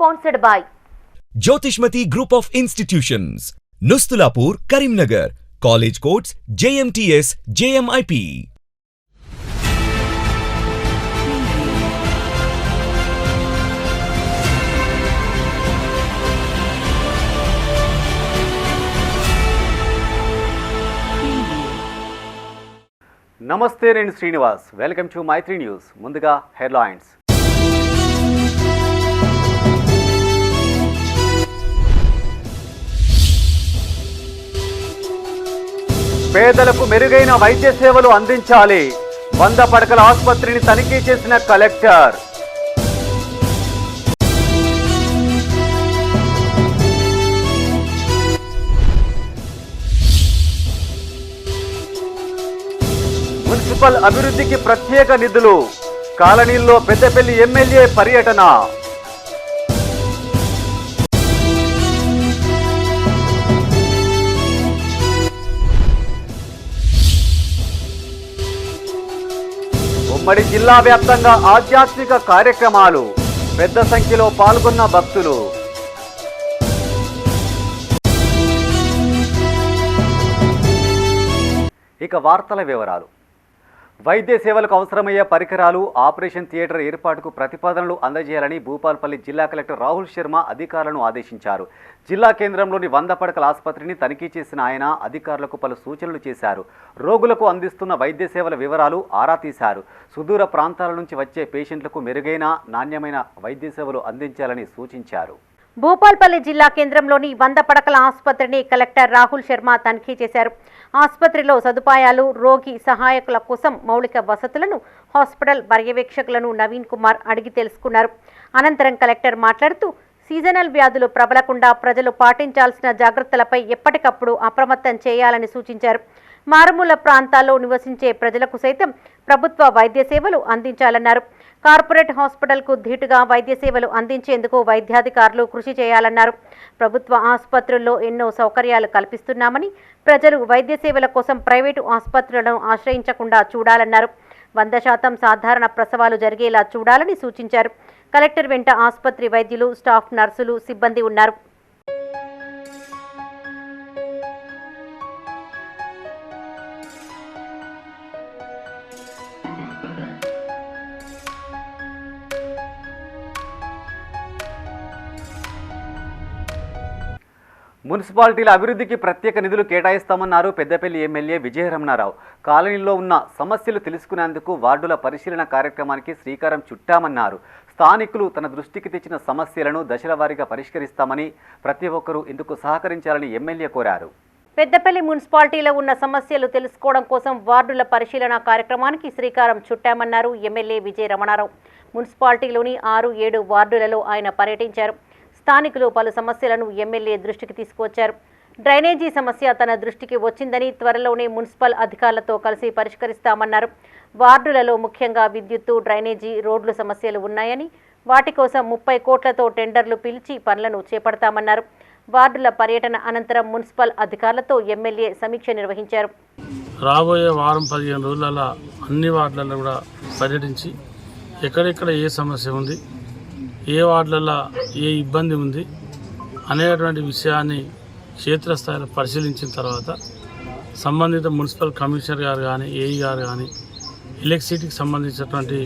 Sponsored by Jyotishmati Group of Institutions, Nustulapur, Karimnagar, College Codes, JMTS, JMIP. నమస్తే, నేను Srinivas. Welcome to Maitri news. ముందుగా హెడ్లైన్స్. పేదలకు మెరుగైన వైద్య సేవలు అందించాలి. 100 పడకల ఆసుపత్రిని తనిఖీ చేసిన కలెక్టర్. మున్సిపల్ అభివృద్ధికి ప్రత్యేక నిధులు. కాలనీల్లో పెద్దపల్లి ఎమ్మెల్యే పర్యటన. ఉమ్మడి జిల్లా వ్యాప్తంగా ఆధ్యాత్మిక కార్యక్రమాలు. పెద్ద సంఖ్యలో పాల్గొన్న భక్తులు. ఇక వార్తల వివరాలు. వైద్య సేవలకు అవసరమయ్యే పరికరాలు, ఆపరేషన్ థియేటర్ ఏర్పాటుకు ప్రతిపాదనలు అందజేయాలని భూపాల్పల్లి జిల్లా కలెక్టర్ రాహుల్ శర్మ అధికారులను ఆదేశించారు. జిల్లా కేంద్రంలోని 100 పడకల ఆసుపత్రిని తనిఖీ చేసిన ఆయన అధికారులకు పలు సూచనలు చేశారు. రోగులకు అందిస్తున్న వైద్య సేవల వివరాలు ఆరా తీశారు. సుదూర ప్రాంతాల నుంచి వచ్చే పేషెంట్లకు మెరుగైన, నాణ్యమైన వైద్య సేవలు అందించాలని సూచించారు. భూపాల్పల్లి జిల్లా కేంద్రంలోని 100 పడకల ఆసుపత్రిని కలెక్టర్ రాహుల్ శర్మ తనిఖీ చేశారు. ఆసుపత్రిలో సదుపాయాలు, రోగి సహాయకుల కోసం మౌలిక వసతులను హాస్పిటల్ పర్యవేక్షకులను నవీన్ కుమార్ అడిగి తెలుసుకున్నారు. అనంతరం కలెక్టర్ మాట్లాడుతూ సీజనల్ వ్యాధులు ప్రబలకుండా ప్రజలు పాటించాల్సిన జాగ్రత్తలపై ఎప్పటికప్పుడు అప్రమత్తం చేయాలని సూచించారు. మారుమూల ప్రాంతాల్లో నివసించే ప్రజలకు సైతం ప్రభుత్వ వైద్య సేవలు అందించాలన్నారు. కార్పొరేట్ హాస్పిటల్కు ధీటుగా వైద్య సేవలు అందించేందుకు వైద్యాధికారులు కృషి చేయాలన్నారు. ప్రభుత్వ ఆసుపత్రుల్లో ఎన్నో సౌకర్యాలు కల్పిస్తున్నామని, ప్రజలు వైద్య సేవల కోసం ప్రైవేటు ఆసుపత్రులను ఆశ్రయించకుండా చూడాలన్నారు. 100% సాధారణ ప్రసవాలు జరిగేలా చూడాలని సూచించారు. కలెక్టర్ వెంట ఆసుపత్రి వైద్యులు, స్టాఫ్, నర్సులు, సిబ్బంది ఉన్నారు. మున్సిపాలిటీల అభివృద్ధికి ప్రత్యేక నిధులు కేటాయిస్తామన్నారు పెద్దపల్లి ఎమ్మెల్యే విజయరమణారావు. కాలనీలో ఉన్న సమస్యలు తెలుసుకునేందుకు వార్డుల పరిశీలన కార్యక్రమానికి శ్రీకారం చుట్టామన్నారు. స్థానికులు తన దృష్టికి తెచ్చిన సమస్యలను దశల వారీగా పరిష్కరిస్తామని, ప్రతి ఒక్కరూ ఇందుకు సహకరించాలని ఎమ్మెల్యే కోరారు. పెద్దపల్లి మున్సిపాలిటీలో ఉన్న సమస్యలు తెలుసుకోవడం కోసం వార్డుల పరిశీలన కార్యక్రమానికి శ్రీకారం చుట్టామన్నారు ఎమ్మెల్యే విజయరమణారావు. మున్సిపాలిటీలోని 6-7 వార్డులలో ఆయన పర్యటించారు. స్థానికులు పలు సమస్యలను ఎమ్మెల్యే దృష్టికి తీసుకువచ్చారు. డ్రైనేజీ సమస్య తన దృష్టికి వచ్చిందని, త్వరలోనే మున్సిపల్ అధికారులతో కలిసి పరిష్కరిస్తామన్నారు. వార్డులలో ముఖ్యంగా విద్యుత్తు, డ్రైనేజీ, రోడ్లు సమస్యలు ఉన్నాయని, వాటి కోసం 30 కోట్లతో టెండర్లు పిలిచి పనులను చేపడతామన్నారు. వార్డుల పర్యటన అనంతరం మున్సిపల్ అధికారులతో ఎమ్మెల్యే సమీక్ష నిర్వహించారు. రాబోయే వారం 15 రోజులలో అన్ని వార్డులలో కూడా పర్యటించి ఎక్కడెక్కడ ఏ సమస్య ఉంది, ఏ వార్డులలో ఏ ఇబ్బంది ఉంది అనేటువంటి విషయాన్ని క్షేత్రస్థాయిలో పరిశీలించిన తర్వాత సంబంధిత మున్సిపల్ కమిషనర్ గారు కానీ, ఏఈ గారు కానీ, ఎలక్ట్రిసిటీకి సంబంధించినటువంటి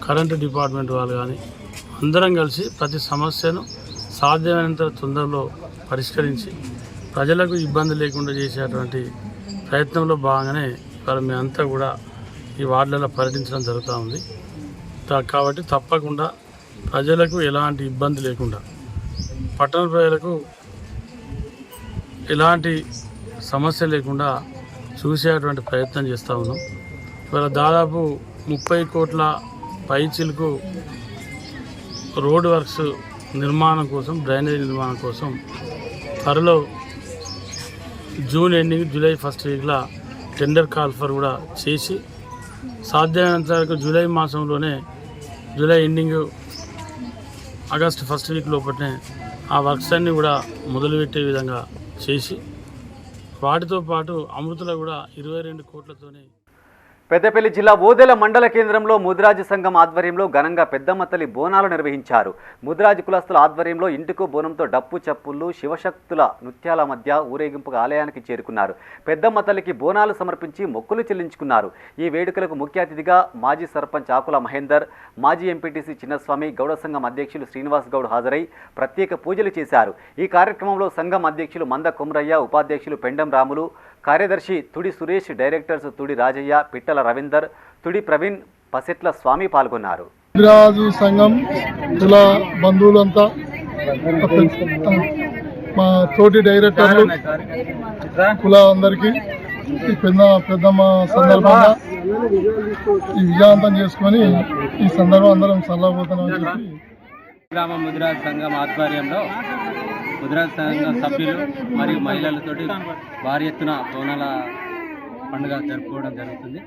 కరెంటు డిపార్ట్మెంట్ వాళ్ళు కానీ అందరం కలిసి ప్రతి సమస్యను సాధ్యమైనంత తొందరలో పరిష్కరించి ప్రజలకు ఇబ్బంది లేకుండా చేసేటువంటి ప్రయత్నంలో భాగంగానే ఇవాళ మేమంతా కూడా ఈ వార్డులలో పర్యటించడం జరుగుతూ ఉంది. కాబట్టి తప్పకుండా ప్రజలకు ఎలాంటి ఇబ్బంది లేకుండా, పట్టణ ప్రజలకు ఎలాంటి సమస్య లేకుండా చూసేటువంటి ప్రయత్నం చేస్తూ ఉన్నాం. ఇవాళ దాదాపు 30 కోట్ల పైచిలకు రోడ్ వర్క్స్ నిర్మాణం కోసం, డ్రైనేజ్ నిర్మాణం కోసం త్వరలో జూన్ ఎండింగ్, జూలై ఫస్ట్ వీక్లో టెండర్ కాల్ఫర్ కూడా చేసి సాధ్యమైనంత వరకు జూలై మాసంలోనే, July ending August first week లోపలనే ఆ వర్క్స్ అన్నీ కూడా మొదలుపెట్టే విధంగా చేసి వాటితో పాటు అమృతలో కూడా 22 కోట్లతోనే పెద్దపల్లి జిల్లా ఓదెల మండల కేంద్రంలో ముదిరాజు సంఘం ఆధ్వర్యంలో ఘనంగా పెద్దమ్మ తల్లి బోనాలు నిర్వహించారు. ముదిరాజు కులస్తుల ఆధ్వర్యంలో ఇంటికో బోనంతో డప్పు చప్పుళ్ళు శివశక్తుల నృత్యాల మధ్య ఊరేగింపుగా ఆలయానికి చేరుకున్నారు. పెద్దమ్మ తల్లికి బోనాలు సమర్పించి మొక్కులు చెల్లించుకున్నారు. ఈ వేడుకలకు ముఖ్య అతిథిగా మాజీ సర్పంచ్ ఆకుల మహేందర్, మాజీ ఎంపీటీసీ చిన్నస్వామి, గౌడ సంఘం అధ్యక్షులు శ్రీనివాస్ గౌడ్ హాజరై ప్రత్యేక పూజలు చేశారు. ఈ కార్యక్రమంలో సంఘం అధ్యక్షులు మంద కుమరయ్య, ఉపాధ్యక్షులు పెండం రాములు, కార్యదర్శి తుడి సురేష్, డైరెక్టర్స్ తుడి రాజయ్య, పిట్టల రవీందర్, తుడి ప్రవీణ్, పసెట్ల స్వామి పాల్గొన్నారు. ముదిరాజు సంఘం కుల బంధువులంతా, మా తోటి డైరెక్టర్లు, కుల అందరికీ ఈ పెద్దమ్మ సందర్భంగా ఈ విజయవంతం చేసుకొని ఈ సందర్భం అందరం చల్లబోతున్నామని చెప్పి గ్రామ ముదిరాజు సంఘం ఆధ్వర్యంలో ముదిరాజు సంఘం సభ్యులు మరియు మహిళలతోటి భారీ ఎత్తున బోనాల పండుగ జరుపుకోవడం జరుగుతుంది.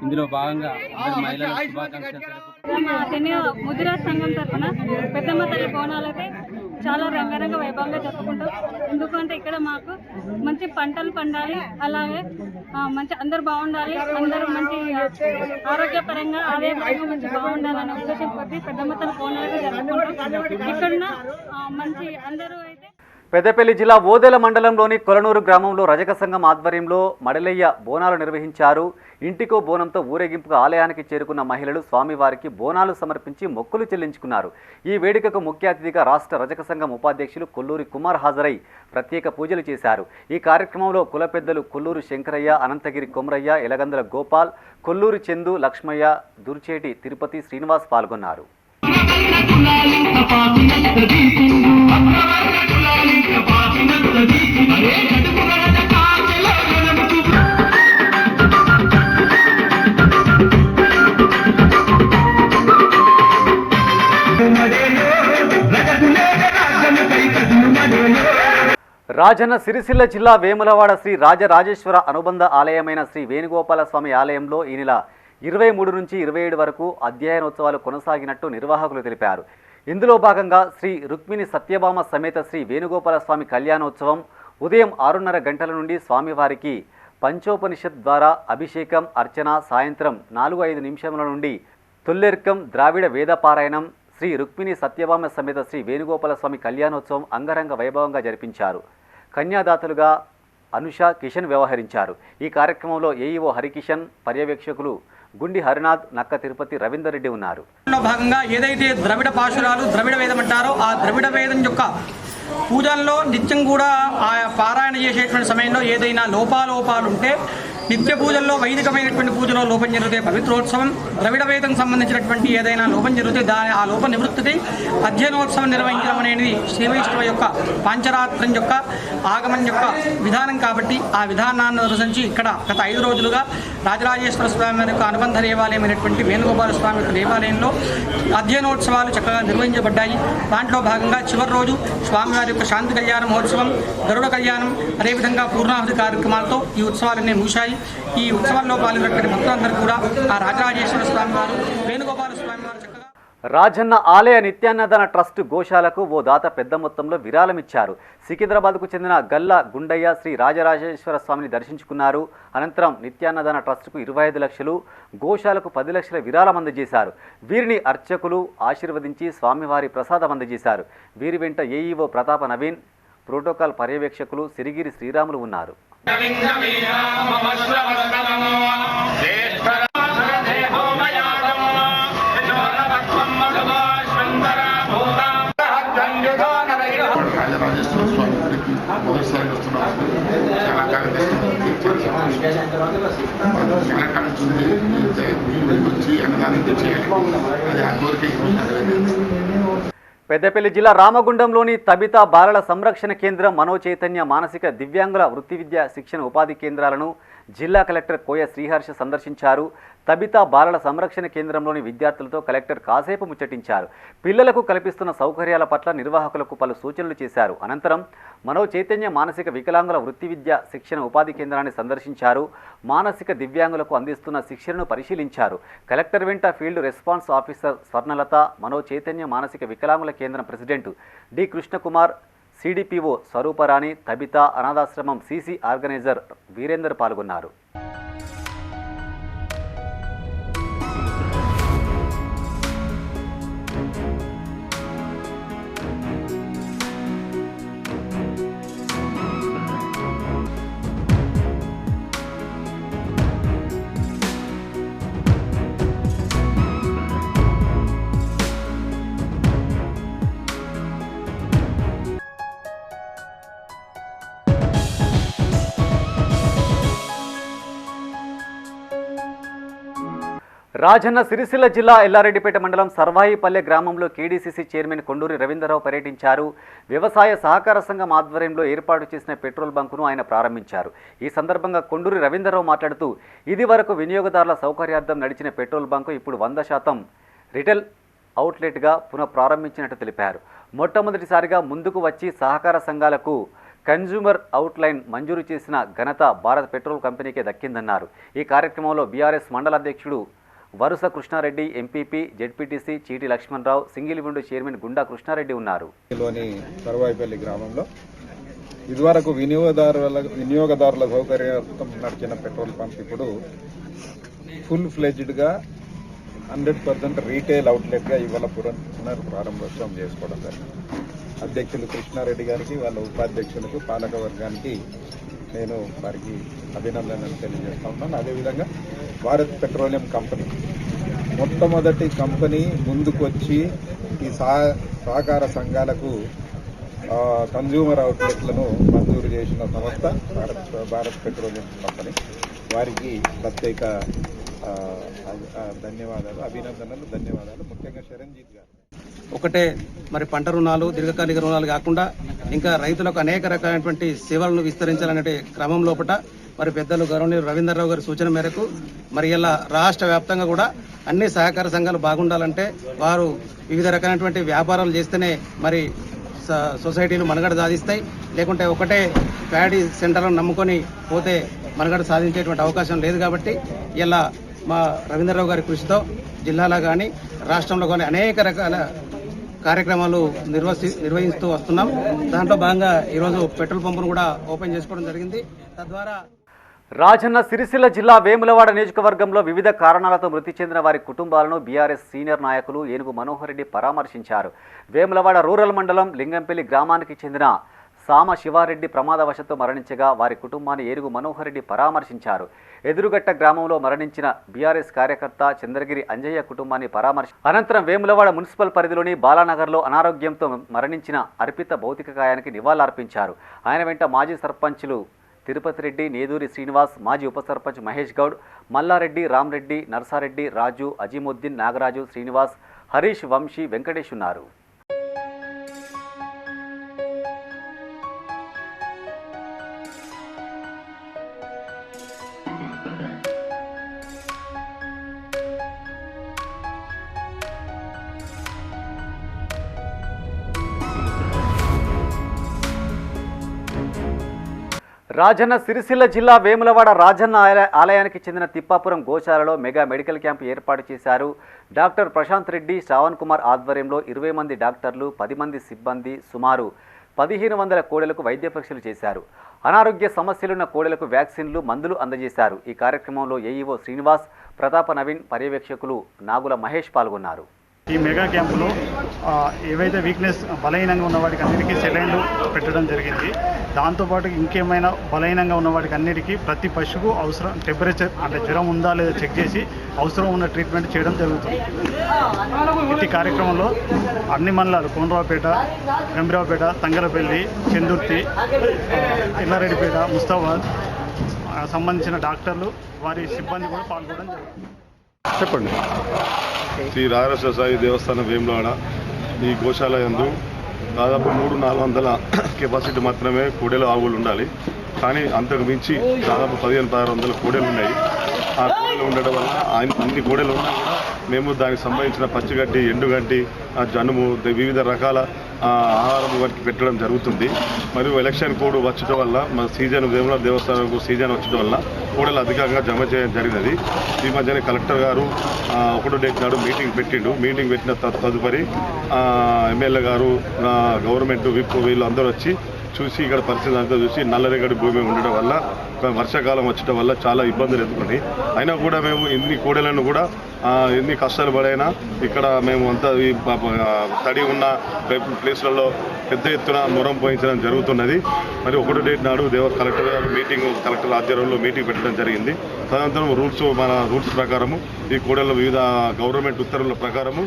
ఇందులో భాగంగా మహిళలకు శుభాకాంక్షలు. ముదిరాజు సంఘం తరఫున పెద్దమ్మ తల్లి బోనాలైతే చాలా రంగరంగ వైభవంగా జరుపుకుంటాం. ఎందుకంటే ఇక్కడ మాకు మంచి పంటలు పండాలి, అలాగే మంచి అందరు బాగుండాలి, అందరూ మంచి ఆరోగ్యపరంగా ఆదాయపరంగా మంచి బాగుండాలనే ఉద్దేశం కొద్ది పెద్దమ్మ తల్లి బోనాలు జరుపుకుంటాం. ఇక్కడ మంచి అందరూ అయితే పెద్దపల్లి జిల్లా ఓదెల మండలంలోని కొలనూరు గ్రామంలో రజక సంఘం ఆధ్వర్యంలో మడలయ్య బోనాలు నిర్వహించారు. ఇంటికో బోనంతో ఊరేగింపుగా ఆలయానికి చేరుకున్న మహిళలు స్వామివారికి బోనాలు సమర్పించి మొక్కులు చెల్లించుకున్నారు. ఈ వేడుకకు ముఖ్య అతిథిగా రాష్ట్ర రజక సంఘం ఉపాధ్యక్షులు కొల్లూరి కుమార్ హాజరై ప్రత్యేక పూజలు చేశారు. ఈ కార్యక్రమంలో కుల పెద్దలు కొల్లూరు శంకరయ్య, అనంతగిరి కొమరయ్య, ఎలగందుల గోపాల్, కొల్లూరు చందు, లక్ష్మయ్య, దుర్చేటి తిరుపతి శ్రీనివాస్ పాల్గొన్నారు. రాజన్న సిరిసిల్ల జిల్లా వేములవాడ శ్రీ రాజరాజేశ్వర అనుబంధ ఆలయమైన శ్రీ వేణుగోపాల స్వామి ఆలయంలో ఈ నెల 23 నుంచి 27 వరకు అధ్యయనోత్సవాలు కొనసాగినట్టు నిర్వాహకులు తెలిపారు. ఇందులో భాగంగా శ్రీ రుక్మిణి సత్యభామ సమేత శ్రీ వేణుగోపాల స్వామి కళ్యాణోత్సవం ఉదయం 6:30 గంటల నుండి స్వామివారికి పంచోపనిషత్ ద్వారా అభిషేకం, అర్చన, సాయంత్రం 4-5 నిమిషముల నుండి తొల్లెర్కం, ద్రావిడ వేదపారాయణం, శ్రీ రుక్మిణి సత్యభామ సమేత శ్రీ వేణుగోపాల స్వామి కళ్యాణోత్సవం అంగరంగ వైభవంగా జరిపించారు. కన్యాదాతలుగా అనుష, కిషన్ వ్యవహరించారు. ఈ కార్యక్రమంలో ఏఈఓ హరికిషన్, పర్యవేక్షకులు గుండి హరినాథ్, నక్క తిరుపతి, రవీందర్ రెడ్డి ఉన్నారు. భాగంగా ఏదైతే ద్రవిడ పాశురాలు, ద్రవిడ వేదం అంటారో ఆ ద్రవిడ వేదం యొక్క పూజల్లో నిత్యం కూడా ఆ పారాయణ చేసేటువంటి సమయంలో ఏదైనా లోపాలు ఉంటే నిత్య పూజల్లో వైదికమైనటువంటి పూజలో లోపం జరిగితే పవిత్రోత్సవం, ద్రవిడ వేదం సంబంధించినటువంటి ఏదైనా లోపం జరిగితే ఆ లోప నివృత్తికి అధ్యయనోత్సవం నిర్వహించడం అనేది శ్రీవైష్ణవ యొక్క పాంచరాత్రం యొక్క ఆగమం యొక్క విధానం. కాబట్టి ఆ విధానాన్ని అనుసరించి ఇక్కడ గత 5 రోజులుగా రాజరాజేశ్వర స్వామి యొక్క అనుబంధ దేవాలయమైనటువంటి వేణుగోపాల స్వామి యొక్క దేవాలయంలో అధ్యయనోత్సవాలు చక్కగా నిర్వహించబడ్డాయి. దాంట్లో భాగంగా చివరి రోజు స్వామివారి యొక్క శాంతి కళ్యాణ మహోత్సవం, గరుడ కళ్యాణం, అదేవిధంగా పూర్ణాహుతి కార్యక్రమాలతో ఈ ఉత్సవాలన్నీ ముగిశాయి. ఈ ఉత్సవాల్లో పాల్గొన్నటువంటి భక్తులందరూ కూడా ఆ రాజరాజేశ్వర స్వామి వారు, వేణుగోపాల స్వామి వారు చక్కగా రాజన్న ఆలయ నిత్యాన్నదాన ట్రస్ట్ గోశాలకు ఓ దాత పెద్ద మొత్తంలో విరాళమిచ్చారు. సికింద్రాబాద్కు చెందిన గల్లా గుండయ్య శ్రీ రాజరాజేశ్వర స్వామిని దర్శించుకున్నారు. అనంతరం నిత్యాన్నదాన ట్రస్టుకు 25 లక్షలు, గోశాలకు 10 లక్షల విరాళం అందజేశారు. వీరిని అర్చకులు ఆశీర్వదించి స్వామివారి ప్రసాదం అందజేశారు. వీరి వెంట ఏఈఓ ప్రతాప నవీన్, ప్రోటోకాల్ పర్యవేక్షకులు సిరిగిరి శ్రీరాములు ఉన్నారు. రాజరాజేశ్వర స్వామి గుడికి మొదటిసారి వస్తున్నాం. చాలా కాలం వచ్చి అన్నదానం చేయాలి, అది ఆ కోరిక నెరవేరింది. పెద్దపల్లి జిల్లా రామగుండంలోని తబితా బాలల సంరక్షణ కేంద్రం, మనో చైతన్య మానసిక దివ్యాంగుల వృత్తి విద్యా శిక్షణ ఉపాధి కేంద్రాలను జిల్లా కలెక్టర్ కోయ శ్రీహర్ష సందర్శించారు. తబితా బాలల సంరక్షణ కేంద్రంలోని విద్యార్థులతో కలెక్టర్ కాసేపు ముచ్చటించారు. పిల్లలకు కల్పిస్తున్న సౌకర్యాల పట్ల నిర్వాహకులకు పలు సూచనలు చేశారు. అనంతరం మనో చైతన్య మానసిక వికలాంగుల వృత్తి విద్యా శిక్షణ ఉపాధి కేంద్రాన్ని సందర్శించారు. మానసిక దివ్యాంగులకు అందిస్తున్న శిక్షణను పరిశీలించారు. కలెక్టర్ వెంట field response officer Swarnalatha, Mano Chaitanya మానసిక వికలాంగుల కేంద్రం president D Krishnakumar, CDPO Swarooparani, Tabitha అనాథాశ్రమం సిసి ఆర్గనైజర్ వీరేందర్ పాల్గొన్నారు. రాజన్న సిరిసిల్ల జిల్లా ఎల్లారెడ్డిపేట మండలం సర్వాయిపల్లె గ్రామంలో కేడీసీసీ చైర్మన్ కొండూరి రవీంద్రరావు పర్యటించారు. వ్యవసాయ సహకార సంఘం ఆధ్వర్యంలో ఏర్పాటు చేసిన పెట్రోల్ బంకును ఆయన ప్రారంభించారు. ఈ సందర్భంగా కొండూరి రవీంద్రరావు మాట్లాడుతూ ఇది వరకు వినియోగదారుల సౌకర్యార్థం నడిచిన పెట్రోల్ బంకు ఇప్పుడు 100% రిటైల్ అవుట్లెట్గా పునఃప్రారంభించినట్టు తెలిపారు. మొట్టమొదటిసారిగా ముందుకు వచ్చి సహకార సంఘాలకు కన్జ్యూమర్ అవుట్లైన్ మంజూరు చేసిన ఘనత భారత్ పెట్రోల్ కంపెనీకే దక్కిందన్నారు. ఈ కార్యక్రమంలో బీఆర్ఎస్ మండల అధ్యక్షుడు వరుస కృష్ణారెడ్డి, ఎంపీపీ, జెడ్పీటీసీ చీటి లక్ష్మణరావు, సింగిల్ విండో చైర్మన్ గుండా కృష్ణారెడ్డి ఉన్నారు. సర్వాయిపల్లి గ్రామంలో ఇదివరకు వినియోగదారుల సౌకర్యార్థం నడిచిన పెట్రోల్ పంప్ ఇప్పుడు ఫుల్ ఫ్లెడ్జ్డ్గా 100% రీటైల్ అవుట్లెట్గా ఇవాళ పునఃప్రారంభోత్సవం చేసుకోవడం జరిగింది. అధ్యక్షులు కృష్ణారెడ్డి గారికి, వాళ్ళ ఉపాధ్యక్షులకు, పాలక వర్గానికి నేను వారికి అభినందనలు తెలియజేస్తా ఉన్నాను. అదేవిధంగా భారత్ పెట్రోలియం కంపెనీ మొట్టమొదటి కంపెనీ ముందుకొచ్చి ఈ సహకార సంఘాలకు కన్జ్యూమర్ అవుట్లెట్లను మంజూరు చేసిన సంస్థ భారత్ పెట్రోలియం కంపెనీ. వారికి ప్రత్యేక ధన్యవాదాలు, అభినందనలు, ధన్యవాదాలు. ముఖ్యంగా చిరంజీవి గారు ఒకటే మరి పంట రుణాలు, దీర్ఘకాలిక రుణాలు కాకుండా ఇంకా రైతులకు అనేక రకాలైనటువంటి సేవలను విస్తరించాలనే క్రమం లోపల మరి పెద్దలు గౌరవనీయులు రవీంద్రరావు గారి సూచన మేరకు మరి ఇలా రాష్ట్ర వ్యాప్తంగా కూడా అన్ని సహకార సంఘాలు బాగుండాలంటే వారు వివిధ రకాలైనటువంటి వ్యాపారాలు చేస్తేనే మరి సొసైటీలు మనుగడ సాధిస్తాయి. లేకుంటే ఒకటే ప్యాడీ సెంటర్లను నమ్ముకొని పోతే మనుగడ సాధించేటువంటి అవకాశం లేదు. కాబట్టి ఇలా మా రవీంద్రరావు గారి కృషితో జిల్లాలో కానీ రాష్ట్రంలో కానీ అనేక రకాల కార్యక్రమాలు నిర్వహిస్తూ వస్తున్నాం. దాంట్లో భాగంగా ఈరోజు పెట్రోల్ పంపును కూడా ఓపెన్ చేసుకోవడం జరిగింది. తద్వారా రాజన్న సిరిసిల్ల జిల్లా వేములవాడ నియోజకవర్గంలో వివిధ కారణాలతో మృతి చెందిన వారి కుటుంబాలను బీఆర్ఎస్ సీనియర్ నాయకులు ఏనుగు మనోహర్ రెడ్డి పరామర్శించారు. వేములవాడ రూరల్ మండలం లింగంపల్లి గ్రామానికి చెందిన సామ శివారెడ్డి ప్రమాదవశత్తు మరణించగా వారి కుటుంబాన్ని ఏనుగు మనోహర్ రెడ్డి పరామర్శించారు. ఎదురుగట్ట గ్రామంలో మరణించిన బీఆర్ఎస్ కార్యకర్త చంద్రగిరి అంజయ్య కుటుంబాన్ని అనంతరం వేములవాడ మున్సిపల్ పరిధిలోని బాలానగర్లో అనారోగ్యంతో మరణించిన అర్పిత భౌతిక కాయానికి నివాళులర్పించారు. ఆయన వెంట మాజీ సర్పంచ్లు తిరుపతి రెడ్డి, నేదూరి శ్రీనివాస్, మాజీ ఉప సర్పంచ్ మహేష్ గౌడ్, మల్లారెడ్డి, రామ్రెడ్డి, నర్సారెడ్డి, రాజు, అజీముద్దీన్, నాగరాజు, శ్రీనివాస్, హరీష్, వంశీ, వెంకటేష్ ఉన్నారు. రాజన్న సిరిసిల్ల జిల్లా వేములవాడ రాజన్న ఆలయానికి చెందిన తిప్పాపురం గోశాలలో మెగా మెడికల్ క్యాంపు ఏర్పాటు చేశారు. డాక్టర్ ప్రశాంత్ రెడ్డి, శ్రావణ్ కుమార్ ఆధ్వర్యంలో 20 మంది డాక్టర్లు, 10 మంది సిబ్బంది సుమారు 1500 కోడెలకు వైద్య పరీక్షలు చేశారు. అనారోగ్య సమస్యలున్న కోడెలకు వ్యాక్సిన్లు, మందులు అందజేశారు. ఈ కార్యక్రమంలో ఏఈఓ శ్రీనివాస్, ప్రతాప నవీన్, పర్యవేక్షకులు నాగుల మహేష్ పాల్గొన్నారు. ఈ మెగా క్యాంపులో ఏవైతే వీక్నెస్ బలహీనంగా ఉన్న వాటికి అన్నిటికీ సెలైన్లు పెట్టడం జరిగింది. దాంతోపాటు ఇంకేమైనా బలహీనంగా ఉన్న వాటికి అన్నిటికీ ప్రతి పశువుకు అవసరం టెంపరేచర్ అంటే జ్వరం ఉందా లేదా చెక్ చేసి అవసరం ఉన్న ట్రీట్మెంట్ చేయడం జరుగుతుంది. ఈ కార్యక్రమంలో అన్ని మండలాలు కోనరావుపేట, గంభీరావుపేట, తంగలపల్లి, చెందుర్తి, ఎల్లారెడ్డిపేట, ముస్తాబాద్ సంబంధించిన డాక్టర్లు, వారి సిబ్బంది కూడా పాల్గొనడం జరుగుతుంది. చెప్పండి. శ్రీ రాజరాజేశ్వర స్వామి దేవస్థానం వేములవాడ ఈ గోశాల యందు దాదాపు 300-400 కెపాసిటీ మాత్రమే కోడెల ఆవులు ఉండాలి. కానీ అంతకు మించి దాదాపు 1500-1600 కోడెలు ఉన్నాయి. ఆ కోడెలు ఉండడం వల్ల అన్ని కోడెలు ఉన్నా కూడా మేము దానికి సంబంధించిన పచ్చిగడ్డి, ఎండుగడ్డి, జనుము, వివిధ రకాల ఆహారం వారికి పెట్టడం జరుగుతుంది. మరియు ఎలక్షన్ కోడ్ వచ్చడం వల్ల మన సీజన్ వేముల దేవస్థానంకు సీజన్ వచ్చడం వల్ల కోడలు అధికంగా జమ చేయడం జరిగినది. ఈ మధ్యనే కలెక్టర్ గారు 1వ డేట్ నాడు మీటింగ్ పెట్టిండు. మీటింగ్ పెట్టిన తదుపరి ఎమ్మెల్యే గారు, గవర్నమెంట్ విప్ వీళ్ళు అందరూ వచ్చి చూసి ఇక్కడ పరిస్థితి అంతా చూసి నల్లరేగడి భూమి ఉండడం వల్ల వర్షాకాలం వచ్చడం వల్ల చాలా ఇబ్బందులు ఎదుర్కొని అయినా కూడా మేము ఇన్ని కోడెలను కూడా ఎన్ని కష్టాలు పడైనా ఇక్కడ మేము అంతా తడి ఉన్న ప్లేస్లలో పెద్ద ఎత్తున మొరం పోయించడం జరుగుతున్నది. మరి 1వ డేట్ నాడు కలెక్టర్ గారు కలెక్టర్ ఆధ్వర్యంలో మీటింగ్ పెట్టడం జరిగింది. తదనంతరం మన రూల్స్ ప్రకారము ఈ కోడెల వివిధ గవర్నమెంట్ ఉత్తర్వుల ప్రకారము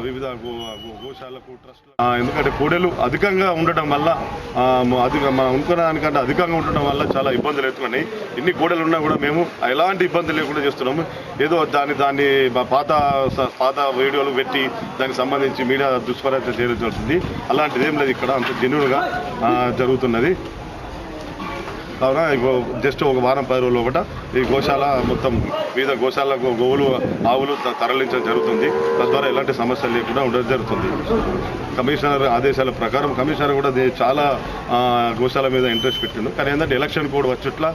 వివిధ గోశాలకు ట్రస్ట్, ఎందుకంటే కోడెలు అధికంగా ఉండటం వల్ల మనం అనుకున్న దానికంటే అధికంగా ఉండటం వల్ల చాలా ఇబ్బందులు ఎదుర్కొన్నాయి. ఇన్ని కోడెలు ఉన్నా కూడా మేము ఎలాంటి ఇబ్బంది లేకుండా చేస్తున్నాము. ఏదో దాన్ని పాత వీడియోలు పెట్టి దానికి సంబంధించి మీడియా దుష్ప్రచారం చేయవలసింది, అలాంటిది ఏం లేదు. ఇక్కడ అంత జెన్యూన్గా జరుగుతున్నది. కావున జస్ట్ ఒక వారం 10 రోజులు ఒకట ఈ గోశాల మొత్తం వివిధ గోశాలకు గోవులు ఆవులు తరలించడం జరుగుతుంది. తద్వారా ఎలాంటి సమస్యలు లేకుండా ఉండడం జరుగుతుంది. కమిషనర్ ఆదేశాల ప్రకారం కమిషనర్ కూడా చాలా గోశాల మీద ఇంట్రెస్ట్ పెట్టిండు. కానీ ఏంటంటే ఎలక్షన్ కోడ్ వచ్చుట్ల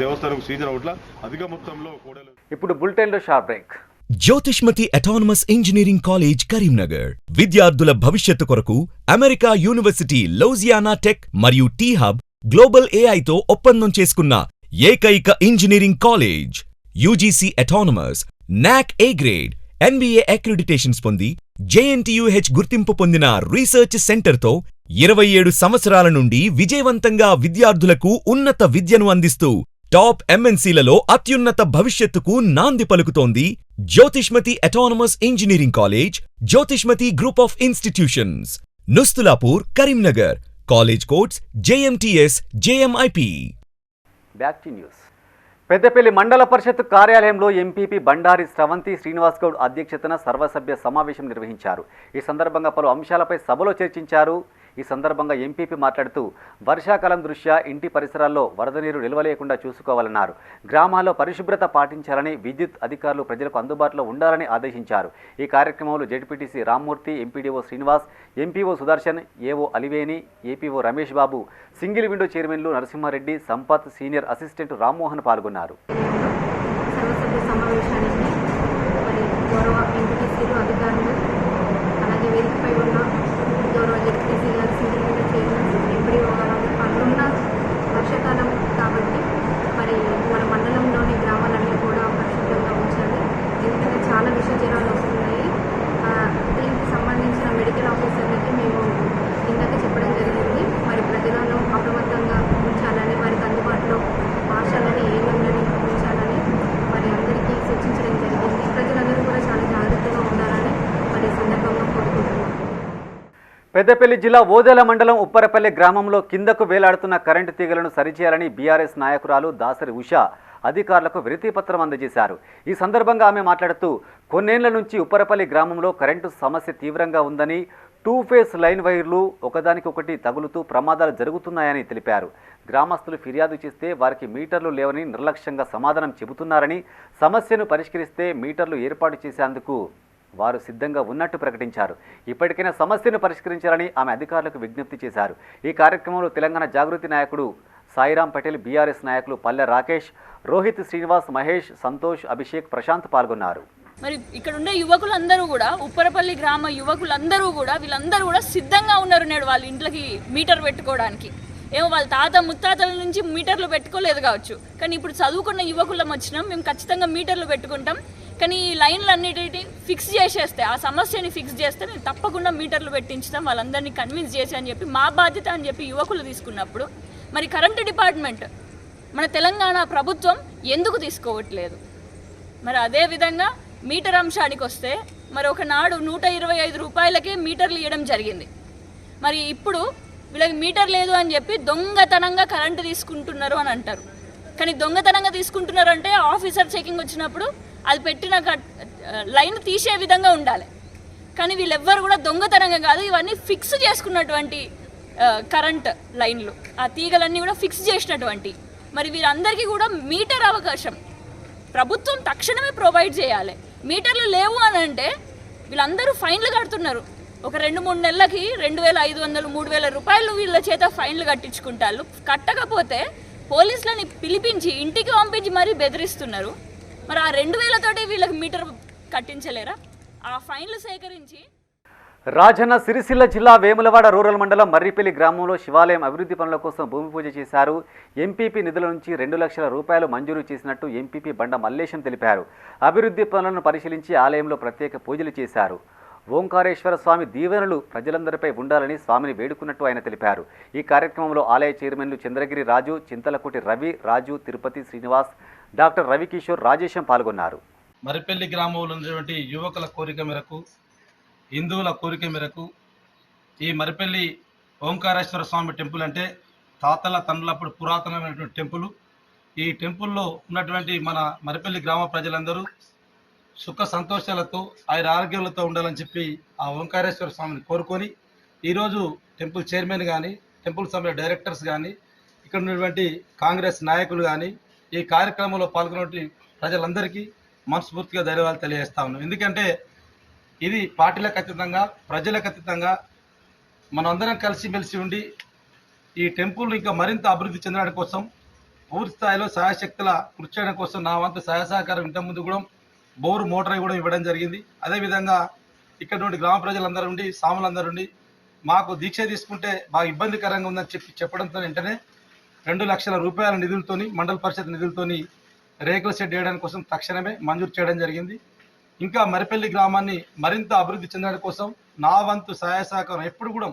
దేవస్థానం సీజన్ అవుట్ల అధిక మొత్తంలో కోడలు. ఇప్పుడు బులెటిన్లో short break. Jyothishmathi autonomous engineering college Karimnagar విద్యార్థుల భవిష్యత్తు కొరకు అమెరికా యూనివర్సిటీ లౌజియానా టెక్ మరియు టీ హబ్ గ్లోబల్ ఏఐతో ఒప్పందం చేసుకున్న ఏకైక ఇంజనీరింగ్ కాలేజ్. యూజీసీ అటానమస్, నాక్ ఏ గ్రేడ్, NBA అక్రిడిటేషన్స్ పొంది JNTUH గుర్తింపు పొందిన రీసెర్చ్ సెంటర్తో 27 సంవత్సరాల నుండి విజయవంతంగా విద్యార్థులకు ఉన్నత విద్యను అందిస్తూ టాప్ MNCలలో అత్యున్నత భవిష్యత్తుకు నాంది పలుకుతోంది Jyothishmathi autonomous engineering college, Jyothishmathi group of institutions, Nustulapur, Karimnagar. College codes JMTS, JMIP. Back to news. Peddapalli మండల పరిషత్ కార్యాలయంలో ఎంపీపీ బండారి స్రవంతి శ్రీనివాస్ గౌడ్ అధ్యక్షతన సర్వసభ్య సమావేశం నిర్వహించారు. ఈ సందర్భంగా పలు అంశాలపై సభలో చర్చించారు. ఈ సందర్భంగా ఎంపీపీ మాట్లాడుతూ వర్షాకాలం దృష్ట్యా ఇంటి పరిసరాల్లో వరద నీరు నిల్వలేకుండా చూసుకోవాలన్నారు. గ్రామాల్లో పరిశుభ్రత పాటించాలని, విద్యుత్ అధికారులు ప్రజలకు అందుబాటులో ఉండాలని ఆదేశించారు. ఈ కార్యక్రమంలో ZPTC Rammurthy, MPDO Srinivas, MPO Sudarshan, AO Aliveni, APO Ramesh Babu, single window చైర్మన్లు నరసింహారెడ్డి, సంపత్, సీనియర్ అసిస్టెంట్ రామ్మోహన్ పాల్గొన్నారు. వర్షాకాలం కాబట్టి మరి మన మండలంలోని గ్రామాలన్నీ కూడా పరిశుభ్రంగా ఉంచాలి. ఎందుకంటే చాలా విష జ్వరాలు వస్తున్నాయి. దీనికి సంబంధించిన మెడికల్ ఆఫీసర్లకి మేము ఇందాక చెప్పడం జరిగింది. మరి ప్రజలను అప్రమత్తంగా ఉంచాలని, వారికి అందుబాటులో ఆశాలని, ఏఎంలని ఉంచాలని మరి అందరికీ సూచించడం జరిగింది. ప్రజలందరూ కూడా చాలా జాగ్రత్తగా ఉండాలని మరి సందర్భంగా కోరుకుంటున్నాం. పెద్దపల్లి జిల్లా ఓదెల మండలం ఉప్పరపల్లి గ్రామంలో కిందకు వేలాడుతున్న కరెంటు తీగలను సరిచేయాలని బీఆర్ఎస్ నాయకురాలు దాసరి ఉషా అధికారులకు వినతిపత్రం అందజేశారు. ఈ సందర్భంగా ఆమె మాట్లాడుతూ కొన్నేళ్ల నుంచి ఉప్పరపల్లి గ్రామంలో కరెంటు సమస్య తీవ్రంగా ఉందని, 2 ఫేస్ లైన్ వైర్లు ఒకదానికొకటి తగులుతూ ప్రమాదాలు జరుగుతున్నాయని తెలిపారు. గ్రామస్తులు ఫిర్యాదు చేస్తే వారికి మీటర్లు లేవని నిర్లక్ష్యంగా సమాధానం చెబుతున్నారని, సమస్యను పరిష్కరిస్తే మీటర్లు ఏర్పాటు చేసేందుకు వారు సిద్ధంగా ఉన్నట్టు ప్రకటించారు. ఇప్పటికైనా సమస్యను పరిష్కరించాలని ఆమె అధికారులకు విజ్ఞప్తి చేశారు. ఈ కార్యక్రమంలో తెలంగాణ జాగృతి నాయకుడు సాయిరాం పటేల్, బీఆర్ఎస్ నాయకులు పల్లె రాకేష్, రోహిత్, శ్రీనివాస్, మహేష్, సంతోష్, అభిషేక్, ప్రశాంత్ పాల్గొన్నారు. మరి ఇక్కడ ఉండే యువకులందరూ కూడా, ఉప్పరపల్లి గ్రామ యువకులందరూ కూడా, వీళ్ళందరూ కూడా సిద్ధంగా ఉన్నారు నేడు వాళ్ళ ఇంట్లోకి మీటర్ పెట్టుకోవడానికి. ఏమో వాళ్ళ తాత ముత్తాతల నుంచి మీటర్లు పెట్టుకోలేదు కావచ్చు, కానీ ఇప్పుడు చదువుకున్న యువకులం వచ్చినాం, మేము ఖచ్చితంగా మీటర్లు పెట్టుకుంటాం. కానీ ఈ లైన్లు అన్నిటిని ఫిక్స్ చేసేస్తే, ఆ సమస్యని ఫిక్స్ చేస్తే మేము తప్పకుండా మీటర్లు పెట్టించుతాం, వాళ్ళందరినీ కన్విన్స్ చేసి అని చెప్పి మా బాధ్యత అని చెప్పి యువకులు తీసుకున్నప్పుడు మరి కరెంటు డిపార్ట్మెంట్, మన తెలంగాణ ప్రభుత్వం ఎందుకు తీసుకోవట్లేదు? మరి అదేవిధంగా మీటర్ అంశానికి వస్తే మరి ఒకనాడు 125 రూపాయలకే మీటర్లు ఇవ్వడం జరిగింది. మరి ఇప్పుడు వీళ్ళకి మీటర్ లేదు అని చెప్పి దొంగతనంగా కరెంటు తీసుకుంటున్నారు అని అంటారు. కానీ దొంగతనంగా తీసుకుంటున్నారు అంటే ఆఫీసర్ చెకింగ్ వచ్చినప్పుడు అది పెట్టిన లైన్ తీసే విధంగా ఉండాలి. కానీ వీళ్ళెవ్వరు కూడా దొంగతనంగా కాదు, ఇవన్నీ ఫిక్స్ చేసుకున్నటువంటి కరెంట్ లైన్లు, ఆ తీగలన్నీ కూడా ఫిక్స్ చేసినటువంటి. మరి వీరందరికీ కూడా మీటర్ అవకాశం ప్రభుత్వం తక్షణమే ప్రొవైడ్ చేయాలి. మీటర్లు లేవు అని అంటే వీళ్ళందరూ ఫైన్లు కడుతున్నారు. ఒక 2-3 నెలలకి 2500, 3000 రూపాయలు వీళ్ళ చేత ఫైన్లు కట్టించుకుంటారు. కట్టకపోతే పోలీసులని పిలిపించి ఇంటికి పంపించి మరీ బెదిరిస్తున్నారు. మరి ఆ 2000 తోటి వీళ్ళకి మీటర్ కట్టించలేరా? ఆ ఫైన్లు సేకరించి. రాజన్న సిరిసిల్ల జిల్లా వేములవాడ రూరల్ మండలం మర్రిపల్లి గ్రామంలో శివాలయం అభివృద్ధి పనుల కోసం భూమి పూజ చేశారు. ఎంపీపీ నిధుల నుంచి 2 లక్షల రూపాయలు మంజూరు చేసినట్టు ఎంపీపీ బండ మల్లేశం తెలిపారు. అభివృద్ధి పనులను పరిశీలించి ఆలయంలో ప్రత్యేక పూజలు చేశారు. ఓంకారేశ్వర స్వామి దీవెనలు ప్రజలందరిపై ఉండాలని స్వామిని వేడుకున్నట్టు ఆయన తెలిపారు. ఈ కార్యక్రమంలో ఆలయ చైర్మన్లు చంద్రగిరి రాజు, చింతలకుటి రవి, రాజు, తిరుపతి, శ్రీనివాస్, డాక్టర్ రవికిషోర్, రాజేశం పాల్గొన్నారు. మర్రిపల్లి గ్రామంలో ఉన్నటువంటి యువకుల కోరిక మేరకు హిందువుల కోరిక మేరకు ఈ మరిపల్లి ఓంకారేశ్వర స్వామి టెంపుల్ అంటే తాతల తండ్రులప్పుడు పురాతనమైనటువంటి టెంపుల్. ఈ టెంపుల్లో ఉన్నటువంటి మన మరిపల్లి గ్రామ ప్రజలందరూ సుఖ సంతోషాలతో ఆయన ఆరోగ్యాలతో ఉండాలని చెప్పి ఆ ఓంకారేశ్వర స్వామిని కోరుకొని ఈరోజు టెంపుల్ చైర్మన్ కానీ, టెంపుల్ సభ్యుల డైరెక్టర్స్ కానీ, ఇక్కడ ఉన్నటువంటి కాంగ్రెస్ నాయకులు కానీ ఈ కార్యక్రమంలో పాల్గొనే ప్రజలందరికీ మనస్ఫూర్తిగా ధన్యవాదాలు తెలియజేస్తా ఉన్నాం. ఎందుకంటే ఇది పార్టీలకు అతీతంగా, ప్రజలకు అతీతంగా మనందరం కలిసిమెలిసి ఉండి ఈ టెంపుల్ ఇంకా మరింత అభివృద్ధి చెందడానికి కోసం పూర్తి స్థాయిలో సహాయశక్తుల కృషి చేయడం కోసం నా వంతు సహాయ సహకారం ఇంతకుముందు కూడా బోరు మోటార్ కూడా ఇవ్వడం జరిగింది. అదేవిధంగా ఇక్కడ గ్రామ ప్రజలందరూ ఉండి, సాములందరూ ఉండి మాకు దీక్ష తీసుకుంటే బాగా ఇబ్బందికరంగా ఉందని చెప్పడంతో వెంటనే 2 లక్షల రూపాయల నిధులతోని, మండల పరిషత్ నిధులతోని రేకుల షెడ్ వేయడానికి కోసం తక్షణమే మంజూరు చేయడం జరిగింది. ఇంకా మరిపల్లి గ్రామాన్ని మరింత అభివృద్ధి చెందడం కోసం నా వంతు సహాయ సహకారం ఎప్పుడు కూడా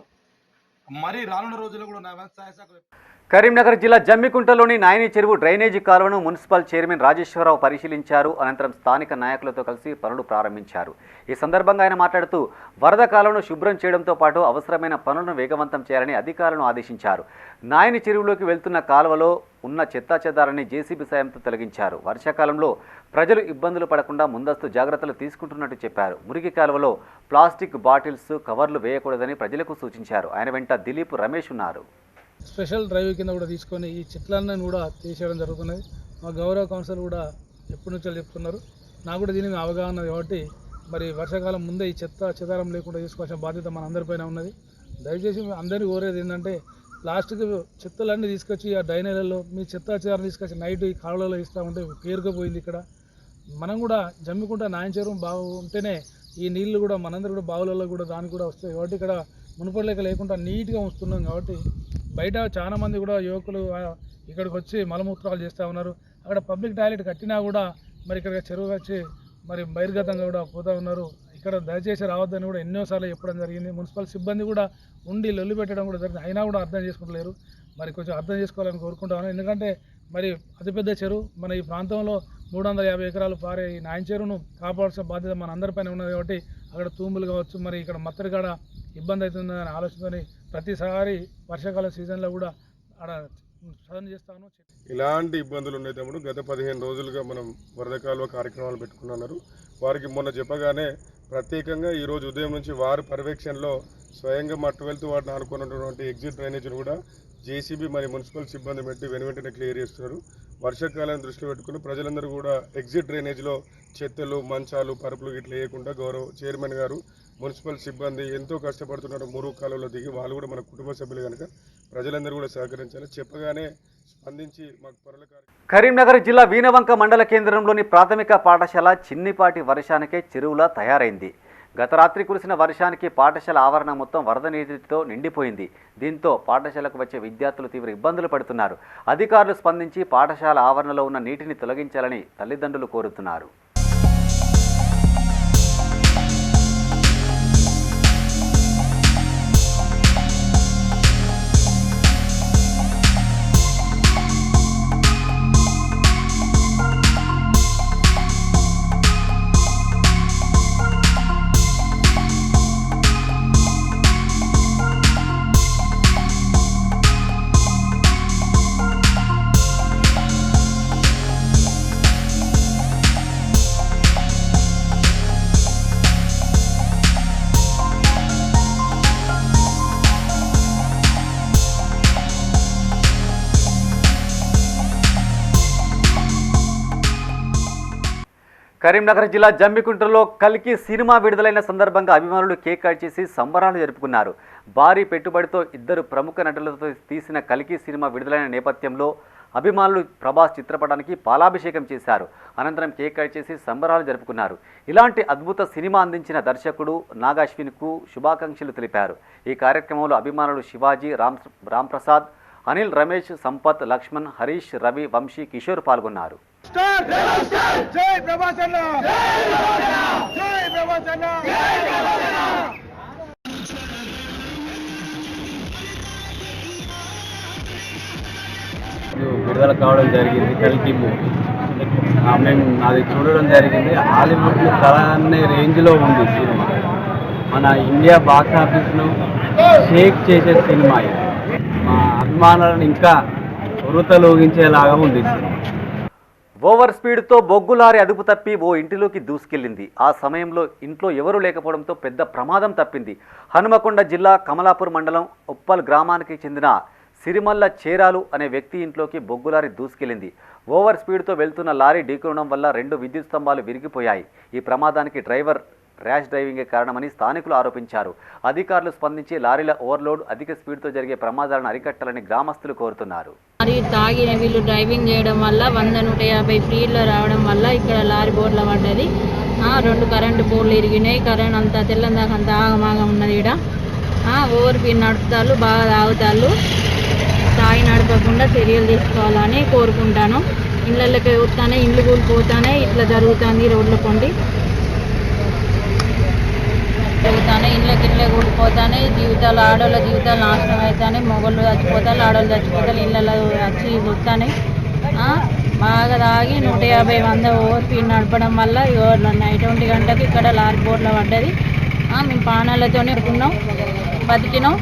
మరీ రానున్న రోజుల్లో కూడా నా వంతు సహాయ సహకారం. కరీంనగర్ జిల్లా జమ్మికుంటలోని నాయని చెరువు డ్రైనేజీ కాలువను మున్సిపల్ చైర్మన్ రాజేశ్వరరావు పరిశీలించారు. అనంతరం స్థానిక నాయకులతో కలిసి పనులు ప్రారంభించారు. ఈ సందర్భంగా ఆయన మాట్లాడుతూ వరద కాలువను శుభ్రం చేయడంతో పాటు అవసరమైన పనులను వేగవంతం చేయాలని అధికారులను ఆదేశించారు. నాయని చెరువులోకి వెళ్తున్న కాలువలో ఉన్న చెత్తాచెదారాన్ని జేసీబీ సాయంతో తొలగించారు. వర్షాకాలంలో ప్రజలు ఇబ్బందులు పడకుండా ముందస్తు జాగ్రత్తలు తీసుకుంటున్నట్టు చెప్పారు. మురికి కాలువలో ప్లాస్టిక్ బాటిల్స్, కవర్లు వేయకూడదని ప్రజలకు సూచించారు. ఆయన వెంట దిలీప్, రమేష్ ఉన్నారు. స్పెషల్ డ్రైవ్ కింద కూడా తీసుకొని ఈ చెట్లన్నీ కూడా తీసేయడం జరుగుతున్నది. మా గౌరవ కౌన్సిల్ కూడా ఎప్పటి నుంచో చెప్తున్నారు. నాకు కూడా దీని మీద అవగాహన కాబట్టి మరి వర్షాకాలం ముందే ఈ చెదారం లేకుండా తీసుకోవాల్సిన బాధ్యత మన అందరిపైన ఉన్నది. దయచేసి అందరినీ కోరేది ఏంటంటే ప్లాస్టిక్ చెత్తలన్నీ తీసుకొచ్చి ఆ డ్రైనేజీలలో మీ చెదారం తీసుకొచ్చి నైట్ ఈ కాలువలలో ఇస్తూ ఉంటే పేరుకుపోయింది. ఇక్కడ మనం కూడా జమ్మికుంటా నాయన చెరువు బాగుంటేనే ఈ నీళ్లు కూడా మనందరూ కూడా బావులలో కూడా దానికి కూడా వస్తాయి. కాబట్టి ఇక్కడ మునుపటి లెక్క లేకుండా నీట్గా ఉంచుతున్నాం. కాబట్టి బయట చాలా మంది కూడా యువకులు ఇక్కడికి వచ్చి మలమూత్రాలు చేస్తూ ఉన్నారు. అక్కడ పబ్లిక్ టాయిలెట్ కట్టినా కూడా మరి ఇక్కడ చెరువు వచ్చి మరి బహిర్గతంగా కూడా పోతూ ఉన్నారు. ఇక్కడ దయచేసి రావద్దని కూడా ఎన్నోసార్లు చెప్పడం జరిగింది. మున్సిపల్ సిబ్బంది కూడా ఉండి లొల్లి పెట్టడం కూడా జరిగింది. అయినా కూడా అర్థం చేసుకుంటలేరు. మరి కొంచెం అర్థం చేసుకోవాలని కోరుకుంటాను. ఎందుకంటే మరి అతిపెద్ద చెరువు మన ఈ ప్రాంతంలో 350 ఎకరాలు పారే ఈ నాయన చెరువును కాపాడాల్సిన బాధ్యత మన అందరిపైన ఉన్నది. కాబట్టి అక్కడ తూములు కావచ్చు, మరి ఇక్కడ మత్తడి కాడ ఇబ్బంది అవుతుందని ఆలోచనతోని ప్రతిసారి వర్షాకాల సీజన్లో కూడా అక్కడ సాధన చేస్తాను. ఇలాంటి ఇబ్బందులు ఉన్నాయి తమ్ముడు. గత 15 రోజులుగా మనం వరద కాలువ కార్యక్రమాలు పెట్టుకున్నారు. వారికి మొన్న చెప్పగానే ప్రత్యేకంగా ఈరోజు ఉదయం నుంచి వారి పర్యవేక్షణలో స్వయంగా మట్టు వెళ్తూ వాటిని ఆనుకున్నటువంటి ఎగ్జిట్ డ్రైనేజీని కూడా జేసీబీ మరి మున్సిపల్ సిబ్బంది పెట్టి వెంటనే క్లియర్ చేస్తున్నారు. వర్షాకాలాన్ని దృష్టిలో పెట్టుకుని ప్రజలందరూ కూడా ఎగ్జిట్ డ్రైనేజ్లో చెత్తలు, మంచాలు, పరుపులు ఇట్లా వేయకుండా గౌరవ చైర్మన్ గారు, మున్సిపల్ సిబ్బంది ఎంతో కష్టపడుతున్నారు. మురుగు కాలంలో దిగి వాళ్ళు కూడా మన కుటుంబ సభ్యులు కనుక ప్రజలందరూ కూడా సహకరించాలి. చెప్పగానే స్పందించి మాకు పనుల కరీంనగర్ జిల్లా వీణవంక మండల కేంద్రంలోని ప్రాథమిక పాఠశాల చిన్నిపాటి వర్షానికే చెరువులా తయారైంది. గత రాత్రి కురిసిన వర్షానికి పాఠశాల ఆవరణ మొత్తం వరద నీటితో నిండిపోయింది. దీంతో పాఠశాలకు వచ్చే విద్యార్థులు తీవ్ర ఇబ్బందులు పడుతున్నారు. అధికారులు స్పందించి పాఠశాల ఆవరణలో ఉన్న నీటిని తొలగించాలని తల్లిదండ్రులు కోరుతున్నారు. కరీంనగర్ జిల్లా జమ్మికుంటలో కల్కి సినిమా విడుదలైన సందర్భంగా అభిమానులు కేక్ కట్ చేసి సంబరాలు జరుపుకున్నారు. భారీ పెట్టుబడితో 2 ప్రముఖ నటులతో తీసిన కల్కి సినిమా విడుదలైన నేపథ్యంలో అభిమానులు ప్రభాస్ చిత్రపటానికి పాలాభిషేకం చేశారు. అనంతరం కేక్ కట్ చేసి సంబరాలు జరుపుకున్నారు. ఇలాంటి అద్భుత సినిమా అందించిన దర్శకుడు నాగాశ్విన్కు శుభాకాంక్షలు తెలిపారు. ఈ కార్యక్రమంలో అభిమానులు శివాజీ, రాంప్రసాద్, అనిల్, రమేష్, సంపత్, లక్ష్మణ్, హరీష్, రవి, వంశీ, కిషోర్ పాల్గొన్నారు. విడుదల కావడం జరిగింది కల్కి మూవీ. మేము అది చూడడం జరిగింది. హాలీవుడ్ కళ అనే రేంజ్లో ఉంది సినిమా. మన ఇండియా బాక్స్ ఆఫీస్ను షేక్ చేసే సినిమా ఇది. మా అభిమానులను ఇంకా ఉరుతలోగించేలాగా ఉంది. ఓవర్ స్పీడ్తో బొగ్గు లారీ అదుపు తప్పి ఓ ఇంటిలోకి దూసుకెళ్లింది. ఆ సమయంలో ఇంట్లో ఎవరూ లేకపోవడంతో పెద్ద ప్రమాదం తప్పింది. హనుమకొండ జిల్లా కమలాపూర్ మండలం ఉప్పల్ గ్రామానికి చెందిన సిరిమల్ల చేరాలు అనే వ్యక్తి ఇంట్లోకి బొగ్గు లారీ దూసుకెళ్లింది. ఓవర్ స్పీడ్తో వెళ్తున్న లారీ ఢీకొనడం వల్ల 2 విద్యుత్ స్తంభాలు విరిగిపోయాయి. ఈ ప్రమాదానికి డ్రైవర్ ర్యాష్ డ్రైవింగే కారణమని స్థానికులు ఆరోపించారు. అధికారులు స్పందించి లారీల ఓవర్లోడ్, అధిక స్పీడ్తో జరిగే ప్రమాదాలను అరికట్టాలని గ్రామస్తులు కోరుతున్నారు. లారీ తాగిన వీళ్ళు డ్రైవింగ్ చేయడం వల్ల 100-150 స్పీడ్లో రావడం వల్ల ఇక్కడ లారీ బోర్డులో పడ్డది. 2 కరెంటు పోల్లు ఇరిగినాయి. కరెంట్ అంతా తెల్లందాక అంతా ఆగమాగం ఉన్నది. ఇక్కడ ఓవర్ స్పీడ్ నడుపుతాళ్ళు, బాగా తాగుతాళ్ళు. తాగి నడపకుండా చర్యలు తీసుకోవాలని కోరుకుంటాను. ఇళ్ళకి వస్తానే ఇండ్లు కూలిపోతానే ఇట్లా జరుగుతుంది. రోడ్ల కొండి జరుగుతానే ఇళ్ళకి కూలిపోతానే జీవితాలు, ఆడవాళ్ళ జీవితాలు నాశనం అవుతాయి. మొగళ్ళు చచ్చిపోతారు, ఆడవాళ్ళు చచ్చిపోతారు. ఇళ్ళలో వచ్చి వస్తానే బాగా తాగి 150-100 ఓవర్ స్పీడ్ నడపడం వల్ల నైట్ 1 గంటకి ఇక్కడ లారీ బోర్డులో పడ్డది. మేము పానాలతోనే అనుకున్నాం, బతికినాం.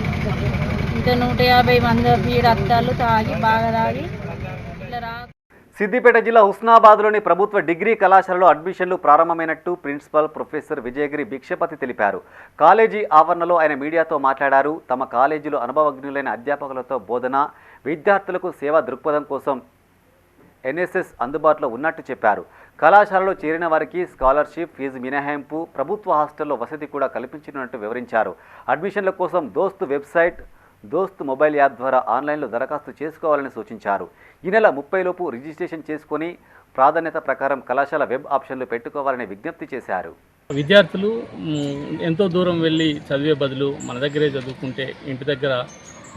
ఇంత 150-100 స్పీడ్ అత్తాలు తాగి బాగా తాగి ఇట్లా సిద్దిపేట జిల్లా హుస్నాబాద్లోని ప్రభుత్వ డిగ్రీ కళాశాలలో అడ్మిషన్లు ప్రారంభమైనట్టు ప్రిన్సిపల్ ప్రొఫెసర్ విజయగిరి భిక్షపతి తెలిపారు. కాలేజీ ఆవరణలో ఆయన మీడియాతో మాట్లాడారు. తమ కాలేజీలో అనుభవజ్ఞులైన అధ్యాపకులతో బోధన, విద్యార్థులకు సేవా దృక్పథం కోసం ఎన్ఎస్ఎస్ అందుబాటులో ఉన్నట్టు చెప్పారు. కళాశాలలో చేరిన వారికి స్కాలర్షిప్, ఫీజు మినహాయింపు, ప్రభుత్వ హాస్టల్లో వసతి కూడా కల్పించనున్నట్టు వివరించారు. అడ్మిషన్ల కోసం దోస్తు వెబ్సైట్, దోస్త్ మొబైల్ యాప్ ద్వారా ఆన్లైన్లో దరఖాస్తు చేసుకోవాలని సూచించారు. ఈ నెల 30 లోపు రిజిస్ట్రేషన్ చేసుకుని ప్రాధాన్యత ప్రకారం కళాశాల వెబ్ ఆప్షన్లు పెట్టుకోవాలని విజ్ఞప్తి చేశారు. విద్యార్థులు ఎంతో దూరం వెళ్ళి చదివే బదులు మన దగ్గరే చదువుకుంటే ఇంటి దగ్గర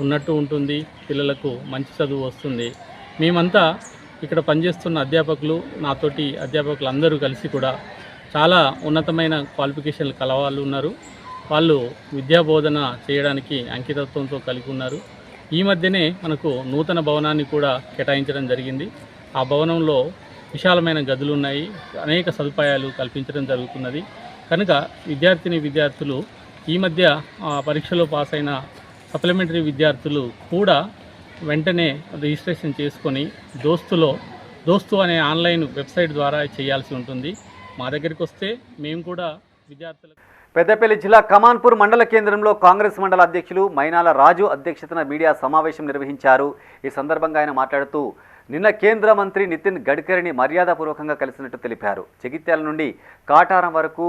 ఉన్నట్టు ఉంటుంది, పిల్లలకు మంచి చదువు వస్తుంది. మేమంతా ఇక్కడ పనిచేస్తున్న అధ్యాపకులు, నాతోటి అధ్యాపకులు అందరూ కలిసి కూడా చాలా ఉన్నతమైన క్వాలిఫికేషన్లు కలవాళ్ళు ఉన్నారు. వాళ్ళు విద్యాబోధన చేయడానికి అంకితత్వంతో కలిగి ఉన్నారు. ఈ మధ్యనే మనకు నూతన భవనాన్ని కూడా కేటాయించడం జరిగింది. ఆ భవనంలో విశాలమైన గదులు ఉన్నాయి, అనేక సదుపాయాలు కల్పించడం జరుగుతున్నది. కనుక విద్యార్థులు ఈ మధ్య పరీక్షలో పాస్ అయిన సప్లిమెంటరీ విద్యార్థులు కూడా వెంటనే రిజిస్ట్రేషన్ చేసుకొని దోస్తు అనే ఆన్లైన్ వెబ్సైట్ ద్వారా చేయాల్సి ఉంటుంది. మా దగ్గరికి వస్తే మేము కూడా విద్యార్థులకు. పెద్దపల్లి జిల్లా కమాన్పూర్ మండల కేంద్రంలో కాంగ్రెస్ మండల అధ్యక్షులు మైనాల రాజు అధ్యక్షతన మీడియా సమావేశం నిర్వహించారు. ఈ సందర్భంగా ఆయన మాట్లాడుతూ నిన్న కేంద్ర మంత్రి నితిన్ గడ్కరీని మర్యాదపూర్వకంగా కలిసినట్టు తెలిపారు. జగిత్యాల నుండి కాటారం వరకు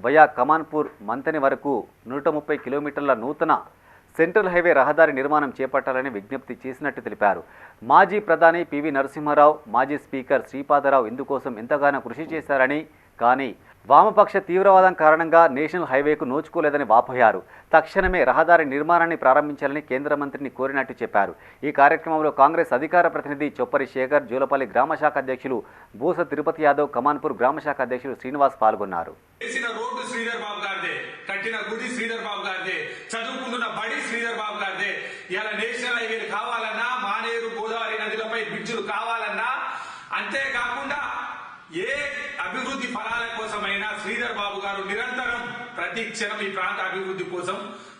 వయా కమాన్పూర్ మంతని వరకు 130 కిలోమీటర్ల నూతన సెంట్రల్ హైవే రహదారి నిర్మాణం చేపట్టాలని విజ్ఞప్తి చేసినట్టు తెలిపారు. మాజీ ప్రధాని పివి నరసింహారావు, మాజీ స్పీకర్ శ్రీపాదరావు ఇందుకోసం ఎంతగానో కృషి చేశారని, కానీ వామపక్ష తీవ్రవాదం కారణంగా నేషనల్ హైవేకు నోచుకోలేదని వాపోయారు. తక్షణమే రహదారి నిర్మాణాన్ని ప్రారంభించాలని కేంద్ర మంత్రిని కోరినట్టు చెప్పారు. ఈ కార్యక్రమంలో కాంగ్రెస్ అధికార ప్రతినిధి చొప్పరి శేఖర్, జూలపల్లి గ్రామశాఖ అధ్యక్షులు బూస తిరుపతి యాదవ్, కమాన్పూర్ గ్రామశాఖ అధ్యక్షులు శ్రీనివాస్ పాల్గొన్నారు. అంతేకాకుండా ఏ అభివృద్ధి ఫలాల కోసమైనా శ్రీధర్ బాబు గారు నిరంతరం ప్రతి క్షణం ఈ ప్రాంత అభివృద్ధి కోసం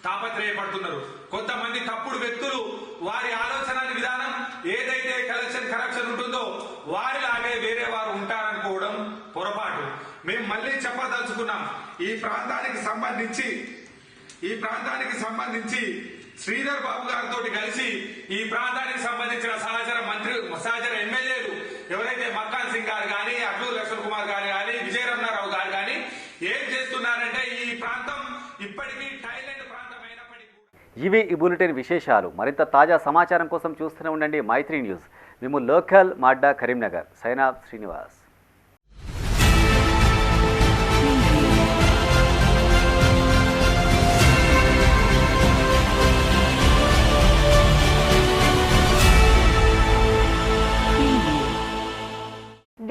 తాపత్రయపడుతున్నారు. కొంతమంది తప్పుడు వ్యక్తులు వారి ఆలోచన విధానం ఏదైతే కరప్షన్ ఉంటుందో వారిలాగే వేరే వారు ఉంటారనుకోవడం పొరపాటు. మేము మళ్ళీ చెప్పదలుచుకున్నాం, ఈ ప్రాంతానికి సంబంధించి శ్రీధర్ బాబు గారితో కలిసి ఈ ప్రాంతానికి సంబంధించిన సహచర ఎమ్మెల్యేలు ఎవరైతే మక్కాన్ సింగ్ గారు కానీ, అల్లూరు లక్ష్మణ్ కుమార్ గారు కానీ, విజయరమణారావు గారు కానీ ఏం చేస్తున్నారంటే ఈ ప్రాంతం ఇప్పటికీ థాయిలాండ్ ప్రాంతం అయినప్పటికీ. ఇవి ఈ బులెటిన్ విశేషాలు. మరింత తాజా సమాచారం కోసం చూస్తూనే ఉండండి మైత్రి న్యూస్. మేము లోకల్ మాడ్డా Karimnagar. Saina Srinivas.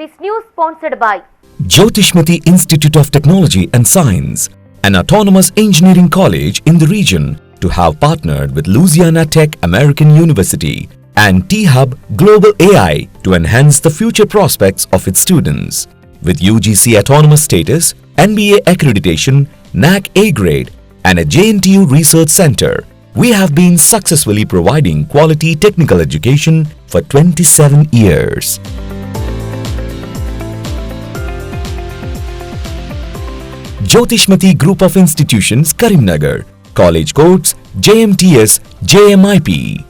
This news sponsored by Jyotishmati Institute of Technology and Science, an autonomous engineering college in the region, to have partnered with Louisiana Tech American University and T-Hub Global AI to enhance the future prospects of its students. With UGC autonomous status, NBA accreditation, NAC A grade, and a JNTU Research Center, we have been successfully providing quality technical education for 27 years. Jyotishmati Group of Institutions, Karimnagar. College codes JMTS, JMIP.